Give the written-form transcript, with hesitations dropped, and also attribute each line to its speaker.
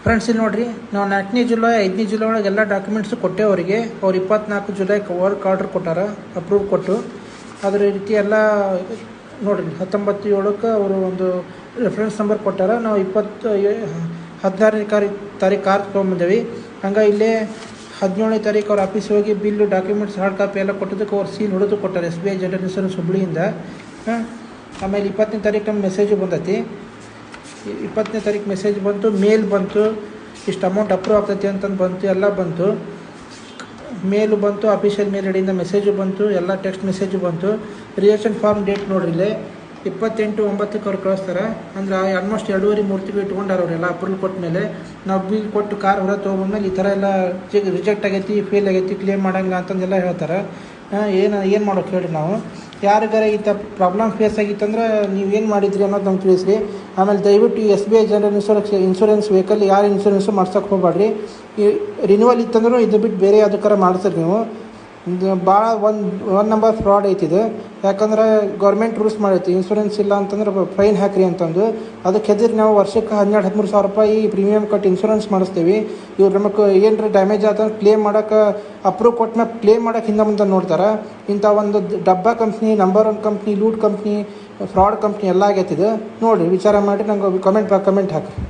Speaker 1: Friends ಇಲ್ಲಿ ನೋಡಿರಿ, ನಾವು 4ನೇ ಜುಲೈ 5ನೇ ಜುಲೈ ಒಳಗೆ ಎಲ್ಲ ಡಾಕ್ಯುಮೆಂಟ್ಸು ಕೊಟ್ಟೆ ಅವರಿಗೆ. ಅವ್ರು 24 ಜುಲೈಗೆ ವರ್ಕ್ ಆರ್ಡ್ರ್ ಕೊಟ್ಟಾರ, ಅಪ್ರೂವ್ ಕೊಟ್ಟು. ಅದ್ರ ರೀತಿ ಎಲ್ಲ ನೋಡಿರಿ, 19/7 ಅವರು ಒಂದು ರೆಫರೆನ್ಸ್ ನಂಬರ್ ಕೊಟ್ಟಾರ. ನಾವು 16ನೇ ತಾರೀಕು ಕಾರ್ ತೊಗೊಂಬಂದೇವಿ. ಹಂಗೆ ಇಲ್ಲೇ 17ನೇ ತಾರೀಕು ಅವ್ರ ಆಫೀಸಿಗೆ ಹೋಗಿ ಬಿಲ್ಲು, ಡಾಕ್ಯುಮೆಂಟ್ಸ್, ಹಾರ್ಡ್ ಕಾಪಿ ಎಲ್ಲ ಕೊಟ್ಟದಕ್ಕೆ ಅವ್ರು ಸೀಲ್ ಹೊಡೆದು ಕೊಟ್ಟಾರೆ SBI ಜನರಲ್ ಇನ್ಶೂರೆನ್ಸ್ ಹುಬ್ಳಿಯಿಂದ. ಆಮೇಲೆ 20ನೇ ತಾರೀಕು ನಮ್ಮ ಮೆಸೇಜು ಬಂದೈತಿ. 20ನೇ ತಾರೀಕು ಮೆಸೇಜ್ ಬಂತು, ಮೇಲ್ ಬಂತು, ಇಷ್ಟು ಅಮೌಂಟ್ ಅಪ್ರೂವ್ ಆಗ್ತೈತಿ ಅಂತಂದು ಬಂತು, ಎಲ್ಲ ಬಂತು. ಮೇಲು ಬಂತು, ಅಫಿಷಿಯಲ್ ಮೇಲ್ ಐಡಿಯಿಂದ ಮೆಸೇಜು ಬಂತು, ಎಲ್ಲ ಟೆಕ್ಸ್ಟ್ ಮೆಸೇಜು ಬಂತು. ರಿಜೆಕ್ಷನ್ ಫಾರ್ಮ್ ಡೇಟ್ ನೋಡ್ರಿ ಇಲ್ಲೇ 28/9 ಅವ್ರು ಕಳಿಸ್ತಾರೆ. ಅಂದ್ರೆ ಆಲ್ಮೋಸ್ಟ್ 2.5-3 ತಿಂಗಳು ಇಟ್ಕೊಂಡಾರ ಅವರೆಲ್ಲ ಅಪ್ರೂವಲ್ ಕೊಟ್ಟ ಮೇಲೆ. ನಾವು ಬಿಲ್ ಕೊಟ್ಟು ಕಾರ್ ಹೊರ ತೊಗೊಂಡ್ಮೇಲೆ ಈ ಥರ ಎಲ್ಲ ರಿಜೆಕ್ಟ್ ಆಗೈತಿ, ಫೇಲ್ ಆಗೈತಿ, ಕ್ಲೇಮ್ ಮಾಡೋಂಗಿಲ್ಲ ಅಂತಂದೆಲ್ಲ ಹೇಳ್ತಾರೆ. ಏನು ಮಾಡೋಕೆ ಹೇಳಿ ನಾವು. ಯಾರಿಗಾರ ಈ ಥರ ಪ್ರಾಬ್ಲಮ್ ಫೇಸ್ ಆಗಿತ್ತಂದ್ರೆ ನೀವು ಏನು ಮಾಡಿದ್ರಿ ಅನ್ನೋದು ನಮ್ಗೆ ತಿಳಿಸ್ರಿ. ಆಮೇಲೆ ದಯವಿಟ್ಟು ಈ SBI ಜನರಲ್ ಇನ್ಶೂರೆನ್ಸ್ ವೆಹಿಕಲ್ ಯಾರು ಇನ್ಶೂರೆನ್ಸು ಮಾಡ್ಸೋಕೆ ಹೋಗ್ಬೇಡ್ರಿ. ಈ ರಿನ್ಯೂವಲ್ ಇತ್ತಂದ್ರೂ ಇದು ಬಿಟ್ಟು ಬೇರೆ ಯಾವುದಕ್ಕಾರ ಮಾಡಿಸ್ರಿ ನೀವು. ಭಾಳ ಒನ್ ನಂಬರ್ ಫ್ರಾಡ್ ಐತಿದು. ಯಾಕಂದ್ರೆ ಗೌರ್ಮೆಂಟ್ ರೂಲ್ಸ್ ಮಾಡೈತಿ, ಇನ್ಶೂರೆನ್ಸ್ ಇಲ್ಲ ಅಂತಂದ್ರೆ ಫೈನ್ ಹಾಕ್ರಿ ಅಂತಂದು. ಅದಕ್ಕೆ ಹೆದರಿ ನಾವು ವರ್ಷಕ್ಕೆ 12-13 ಸಾವಿರ ರೂಪಾಯಿ ಪ್ರೀಮಿಯಮ್ ಕಟ್ಟಿ ಇನ್ಶೂರೆನ್ಸ್ ಮಾಡಿಸ್ತೀವಿ. ಇವ್ರು ನಮಗೆ ಏನರ ಡ್ಯಾಮೇಜ್ ಆತಂದ್ರೆ ಕ್ಲೇಮ್ ಮಾಡೋಕೆ, ಅಪ್ರೂವ್ ಕೊಟ್ಟ ಮೇಲೆ ಕ್ಲೇಮ್ ಮಾಡೋಕೆ ಹಿಂದೆ ಮುಂದೆ ನೋಡ್ತಾರೆ. ಇಂಥ ಒಂದು ಡಬ್ಬಾ ಕಂಪ್ನಿ, ನಂಬರ್ 1 ಕಂಪ್ನಿ, ಲೂಟ್ ಕಂಪ್ನಿ, ಫ್ರಾಡ್ ಕಂಪ್ನಿ ಎಲ್ಲ ಆಗೈತಿದೆ. ನೋಡಿರಿ, ವಿಚಾರ ಮಾಡಿ ನಂಗೆ ಕಮೆಂಟ್ ಹಾಕಿರಿ.